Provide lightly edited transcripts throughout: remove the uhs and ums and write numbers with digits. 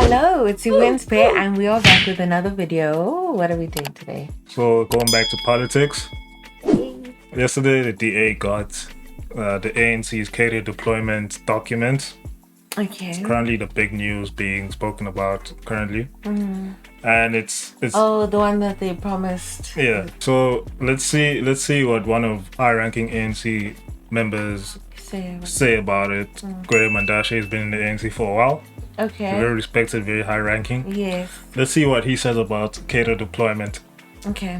Hello, it's your Wednesday, and we are back with another video. What are we doing today? So going back to politics, yesterday the DA got the ANC's Cadre deployment document. Okay. It's currently the big news being spoken about currently, and it's Oh, the one that they promised. yeah. So let's see what one of high-ranking ANC members say about it. Graham Mandashe has been in the ANC for a while. Okay. Very respected, very high-ranking. Yes. Let's see what he says about Cadre deployment. Okay.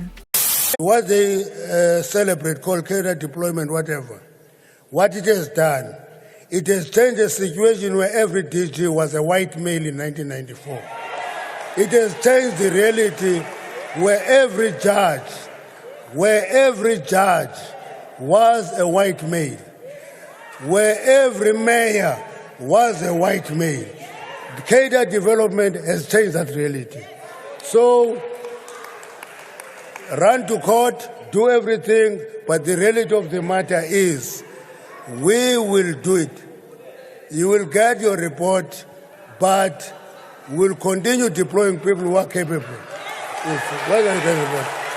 What they celebrate, called Cadre deployment, whatever, what it has done, it has changed a situation where every DG was a white male in 1994. It has changed the reality where every judge was a white male, where every mayor was a white male. The Cadre development has changed that reality. So, run to court, do everything, but the reality of the matter is, we will do it. You will get your report, but we'll continue deploying people who are capable.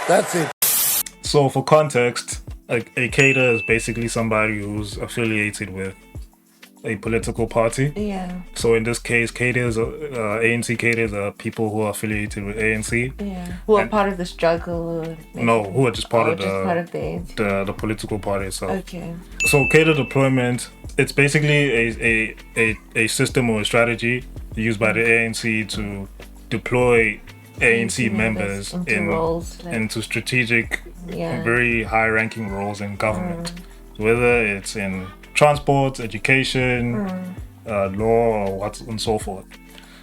That's it. So for context, a cadre is basically somebody who's affiliated with a political party. Yeah. So in this case, cadres, ANC cadres are people who are affiliated with ANC. Yeah. Who are part of the struggle? No, who are just part of the ANC. the political party itself. Okay. So cadre deployment, it's basically a system or a strategy used by the ANC to deploy ANC members into roles, into strategic, very high-ranking roles in government, whether it's in transport, education, law, or what and so forth.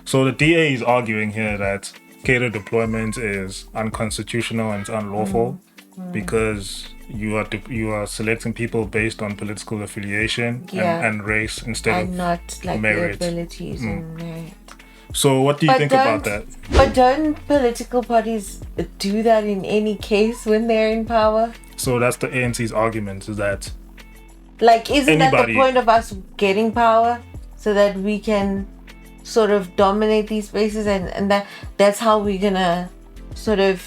So the DA is arguing here that cadre deployment is unconstitutional and it's unlawful because you are selecting people based on political affiliation and race instead of not like merit. their abilities and merit. So what do you think about that? But don't political parties do that in any case when they're in power? So that's the ANC's argument, is that like, isn't that the point of us getting power, so that we can sort of dominate these spaces, and that's how we're gonna sort of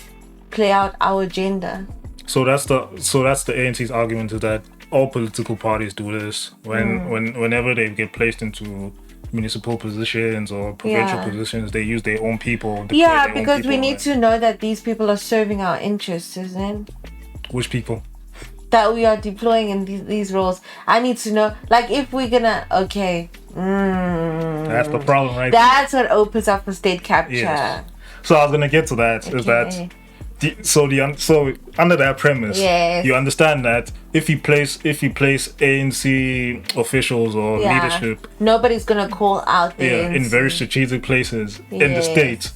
play out our agenda? So that's the ANC's argument, is that all political parties do this whenever they get placed into municipal positions or provincial positions, they use their own people. Because we need to know that these people are serving our interests, isn't it? Which people? That we are deploying in these roles. I need to know, like, if we're gonna that's the problem, right? That's what opens up for state capture. Yes. So I was gonna get to that. Is that so under that premise, you understand that if you place ANC officials or leadership, nobody's gonna call out the ANC. in very strategic places in the state,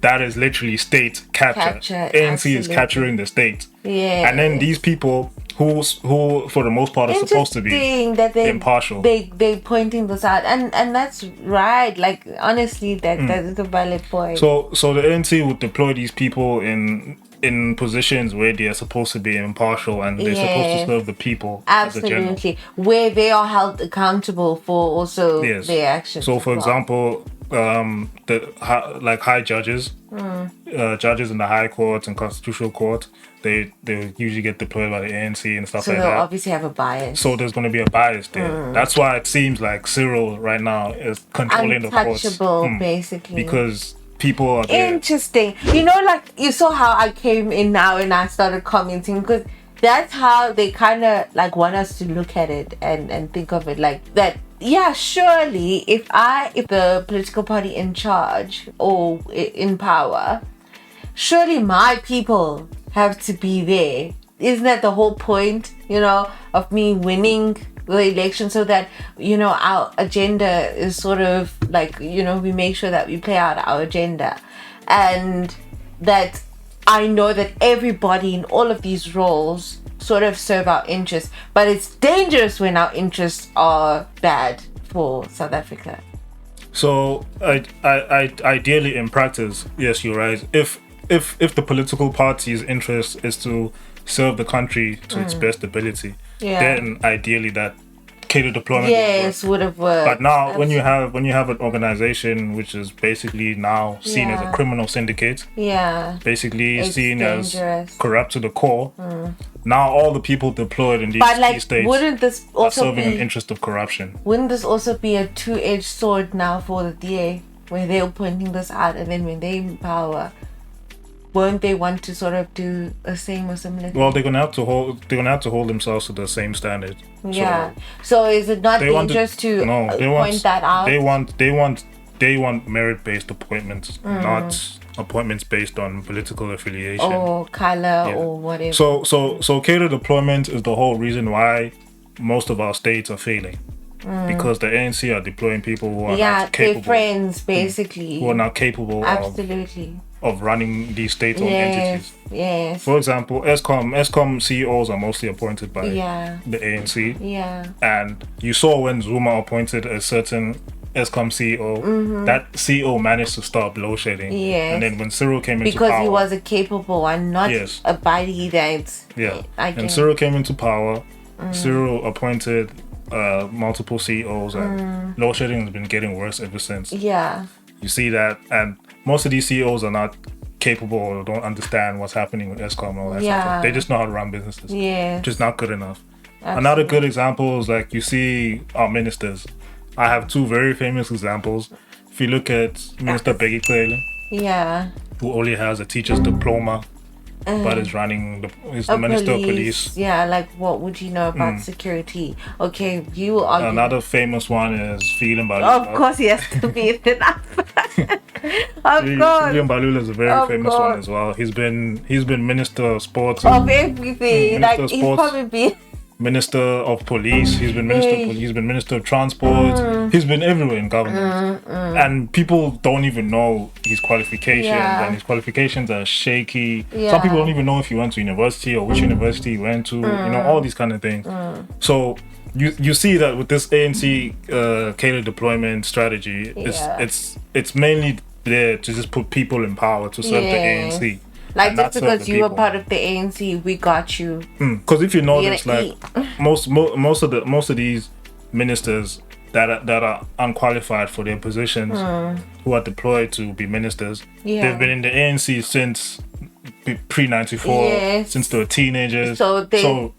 that is literally state capture. ANC is capturing the state. Yeah. And then these people who for the most part are supposed to be that impartial. They pointing this out, and that's right. Like, honestly, that is a valid point. So the ANC would deploy these people in positions where they are supposed to be impartial and they're supposed to serve the people. Absolutely, where they are held accountable for also their actions. So, for example, high judges, judges in the High Court and Constitutional Court, they usually get deployed by the ANC and stuff like that. So they'll obviously have a bias. So there's going to be a bias there. That's why it seems like Cyril right now is controlling the courts. Untouchable, basically. Because people are there. Interesting. You know, like, you saw how I came in now and I started commenting, because that's how they kind of like want us to look at it and think of it like that. Yeah, surely if the political party in charge or in power, surely my people have to be there. Isn't that the whole point, of me winning the election, so that, our agenda is sort of like, we make sure that we play out our agenda, and that I know that everybody in all of these roles sort of serve our interests. But it's dangerous when our interests are bad for South Africa. So I ideally, in practice, yes, you're right. If the political party's interest is to serve the country to its best ability, then ideally that cadre deployment. Yes, would have worked. But now, when you have an organization which is basically now seen as a Yeah. criminal syndicate, Yeah. basically It's seen dangerous. as corrupt to the core, now all the people deployed in these, But like, these states wouldn't this are also serving an be? interest of corruption. Wouldn't this also be a two-edged sword now for the DA, where they're pointing this out, and then when they're in power, won't they want to sort of do the same or similar? Well, they're gonna have to hold themselves to the same standard. Yeah. So is it not They want dangerous to they point want that out? they want merit-based appointments, not appointments based on political affiliation. or color or whatever. So cadre deployment is the whole reason why most of our states are failing, because the ANC are deploying people who are yeah, not capable, they're friends basically. who are not capable Absolutely. of running these state-owned entities. Yes. For example, ESCOM CEOs are mostly appointed by Yeah. the ANC. Yeah. And you saw when Zuma appointed a certain ESCOM CEO, that CEO managed to stop load shedding. Yes. And then when Cyril came into Because power, he was a capable one, not Yes. a body that. yeah. I And guess. Cyril came into power, Cyril appointed multiple CEOs, and load shedding has been getting worse ever since. Yeah. You see that, and most of these CEOs are not capable or don't understand what's happening with ESCOM and all that Yeah. stuff. They just know how to run businesses. Yes. Which is not good enough. Another good example is like you see our ministers. I have two very famous examples. If you look at Minister Beggy Clearly, Yeah. who only has a teacher's diploma, but is is the Minister of Police. Yeah, like what would you know about security? Okay, you are. Another famous one is Philemon Of Balula. course, he has to be enough. Of course. Philemon Balula is a very Of famous course. one as well. He's been Minister of Sports, Of everything. Minister Like, of he's Sports. probably been. Minister of Police. He's been Minister of Police. He's been Minister of Transport. He's been everywhere in government, and people don't even know his qualifications, Yeah. and his qualifications are shaky. Yeah. Some people don't even know if he went to university or which university he went to. You know, all these kind of things. So you see that with this ANC cadre deployment strategy, Yeah. it's mainly there to just put people in power to serve the Yes. ANC. Like, and just not serve because the you were people. part of the ANC, we got you. Because if you notice, gonna like most of these ministers that are unqualified for their positions, who are deployed to be ministers, Yeah. they've been in the ANC since pre '94, Yes. since they were teenagers. So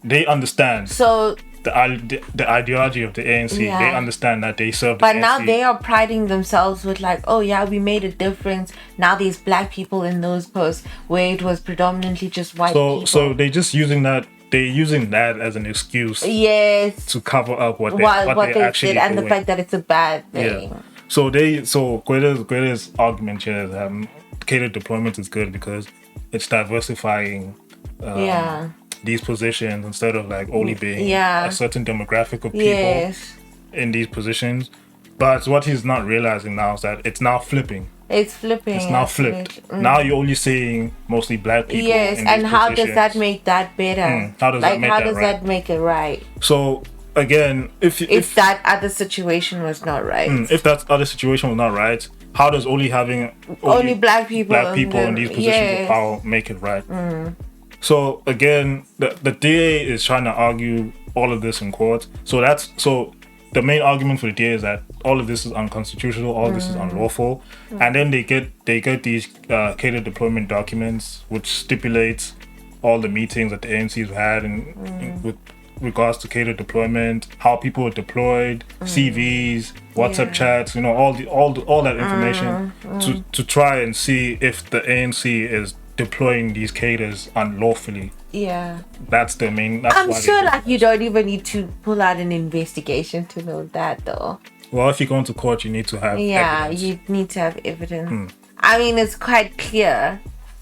they understand So, the ideology of the ANC. Yeah. They understand that they serve. but the now ANC. they are priding themselves with, like, oh yeah, we made a difference. Now there's black people in those posts where it was predominantly just white people. So they're just using that. They're using that as an excuse Yes. to cover up what What they they actually did, and the doing. fact that it's a bad thing. Yeah. So Gueda's argument here is cadre deployment is good because it's diversifying Yeah. these positions instead of like only being Yeah. a certain demographic of people Yes. in these positions. But what he's not realizing now is that it's now flipping. It's flipping. It's now absolutely. flipped. Now you're only seeing mostly black people. Yes, in and these how does positions. that make that better? How does that make how that does right? that make it right? So again, If that other situation was not right. if that other situation was not right, how does only having Only black people in these positions of power make it right? So again, the DA is trying to argue all of this in court. So the main argument for the DA is that all of this is unconstitutional, all of this is unlawful, and then they get these cadre deployment documents which stipulates all the meetings that the ANC's had with regards to cadre deployment, how people were deployed, CVs, WhatsApp chats, all that information to try and see if the ANC is deploying these cadres unlawfully. Yeah. That's the main. That's I'm why sure they do like you don't even need to pull out an investigation to know that though. Well, if you go into court, you need to have Yeah, evidence. you need to have evidence. I mean, it's quite clear.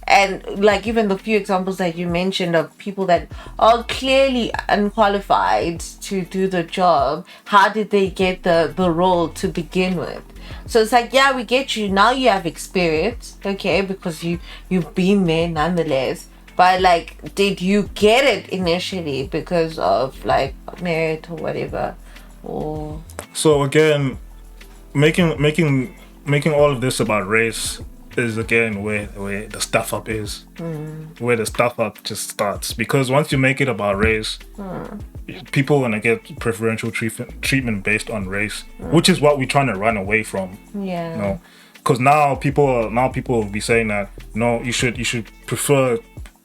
And like even the few examples that you mentioned of people that are clearly unqualified to do the job, how did they get the role to begin with? So it's like, yeah, we get you. Now you have experience, okay, because you've been there nonetheless. But like, did you get it initially because of like merit or whatever? Or So again, making all of this about race is again where the stuff up is, where the stuff up just starts. Because once you make it about race, people are gonna get preferential treatment based on race, which is what we're trying to run away from. Yeah. You know, because now people will be saying that no, you should prefer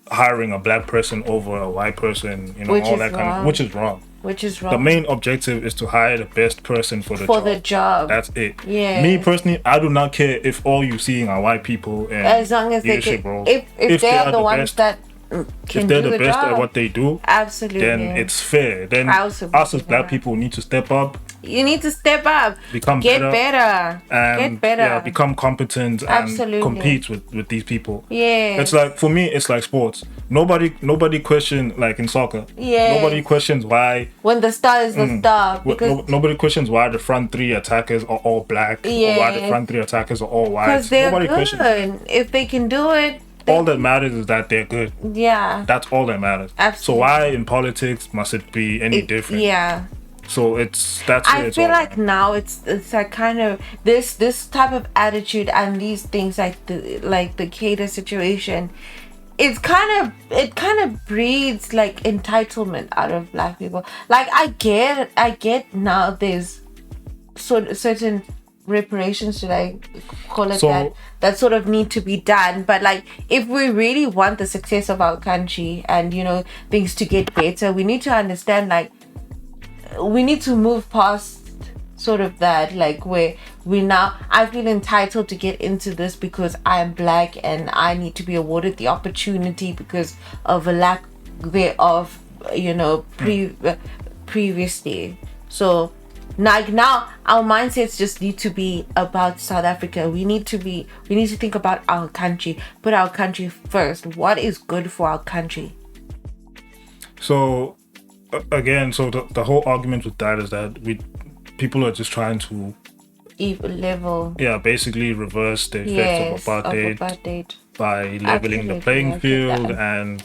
hiring a black person over a white person. You know, Which all is that kind of, wrong. which is wrong. Which is wrong. The main objective is to hire the best person for the job. That's it. Yeah. Me personally, I do not care if all you seeing are white people and as long as they leadership can, roles. if they are the ones best, that can if they're do the best job. at what they do, absolutely, then it's fair. Then us as black people need to step up. You need to step up, Become get better, and get better. Yeah, become competent absolutely. and compete with these people. Yeah, it's like, for me, it's like sports. Nobody question, like in soccer. Yeah, nobody questions why when the star is the star. Because nobody questions why the front three attackers are all black, or why the front three attackers are all white. Because they're nobody good. Questions. If they can do it. All that matters is that they're good. Yeah. That's all that matters. Absolutely. So why in politics must it be any different? Yeah. So I feel like now it's like kind of this type of attitude and these things like the Cadre situation. It kind of breeds like entitlement out of black people. Like I get now there's certain reparations, should I call it that sort of need to be done. But like if we really want the success of our country and things to get better, we need to understand like we need to move past sort of that, like where I feel entitled to get into this because I am black and I need to be awarded the opportunity because of a lack thereof, previously. So now our mindsets just need to be about South Africa. We need to think about our country, put our country first. What is good for our country? So again, so the whole argument with that is that people are just trying to basically reverse the effects of apartheid by leveling the playing field and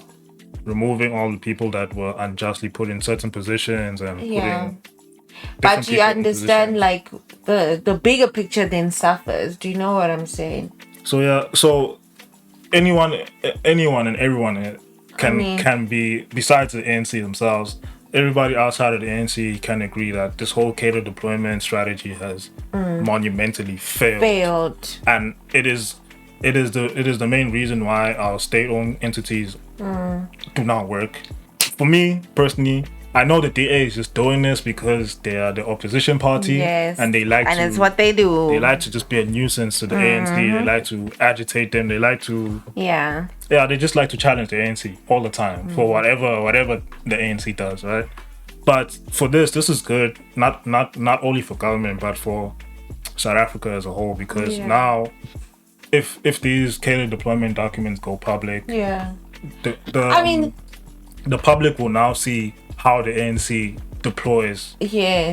removing all the people that were unjustly put in certain positions and putting. But you understand, like the bigger picture then suffers. Do you know what I'm saying? So anyone and everyone can be, besides the ANC themselves, everybody outside of the ANC can agree that this whole Cadre deployment strategy has monumentally failed. And it is the main reason why our state-owned entities do not work. For me personally, I know the DA is just doing this because they are the opposition party, and it's what they do. They like to just be a nuisance to the ANC. They like to agitate them. They like to they just like to challenge the ANC all the time for whatever the ANC does, right? But for this is good, not only for government but for South Africa as a whole, because now if these Cadre deployment documents go public, the public will now see how the ANC deploys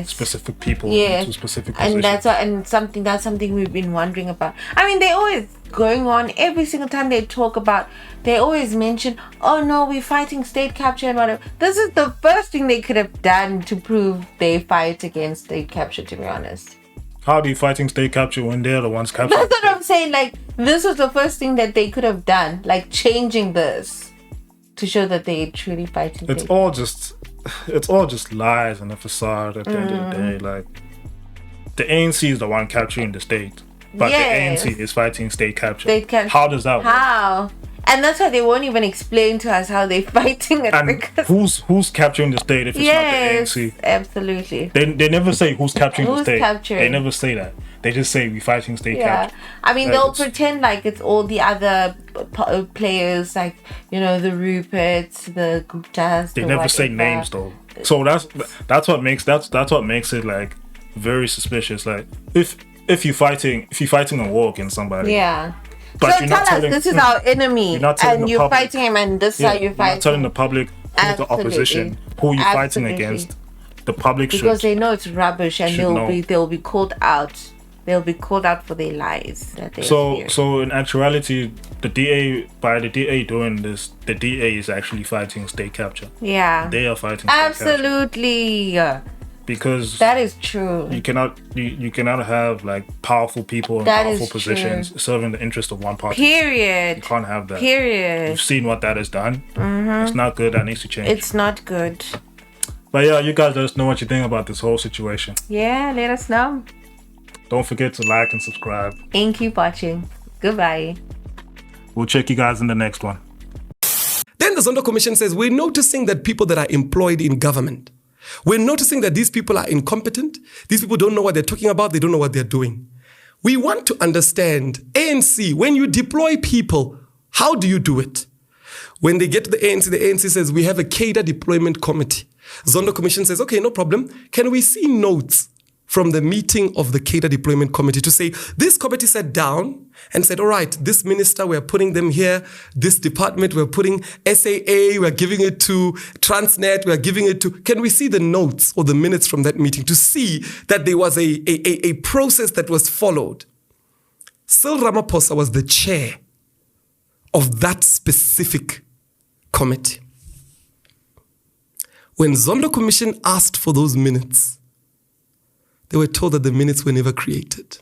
specific people into specific positions. And that's something we've been wondering about. I mean, they're always going on every single time they talk about, they always mention, oh no, we're fighting state capture and whatever. This is the first thing they could have done to prove they fight against state capture, to be honest. How are they fighting state capture when they're the ones capturing? That's what I'm saying. Like, this was the first thing that they could have done, like changing this to show that they truly fighting. It's all just lies and a facade at the end of the day. Like, the ANC is the one capturing the state, but the ANC is fighting state capture. How does that work? How? And that's why they won't even explain to us how they're fighting it. And who's capturing the state if it's not the ANC? Absolutely. They never say who's capturing the state. They never say that. They just say we're fighting state capture. I mean, they'll pretend like it's all the other players, like, the Ruperts, the Guptas. They never say names though. So that's what makes it like very suspicious. Like if you're fighting a war against somebody. But so tell us, this is our enemy, and you're fighting him, and this is how you're fighting. You're not telling the public who's the opposition, who you're fighting against. The public should, because they know it's rubbish, and they'll be called out. They'll be called out for their lies. That so in actuality, by the DA doing this, the DA is actually fighting state capture. Yeah, they are fighting. Absolutely. because that is true. you cannot have like powerful people in That powerful is positions true. serving the interest of one party. Period. You can't have that. Period. You've seen what that has done. It's not good. That needs to change. It's not good. But yeah, you guys let us know what you think about this whole situation. Yeah, let us know. Don't forget to like and subscribe. And keep watching. Goodbye. We'll check you guys in the next one. Then the Zondo Commission says, we're noticing that people that are employed in government, we're noticing that these people are incompetent. These people don't know what they're talking about. They don't know what they're doing. We want to understand, ANC, when you deploy people, how do you do it? When they get to the ANC says, we have a cadre deployment committee. Zondo Commission says, okay, no problem. Can we see notes from the meeting of the cadre deployment committee to say, this committee sat down and said, all right, this minister, we're putting them here. This department, we're putting SAA, we're giving it to Transnet, we're giving it to... Can we see the notes or the minutes from that meeting to see that there was a process that was followed? Cyril Ramaphosa was the chair of that specific committee. When Zondo Commission asked for those minutes, they were told that the minutes were never created.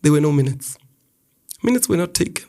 There were no minutes. Minutes were not taken.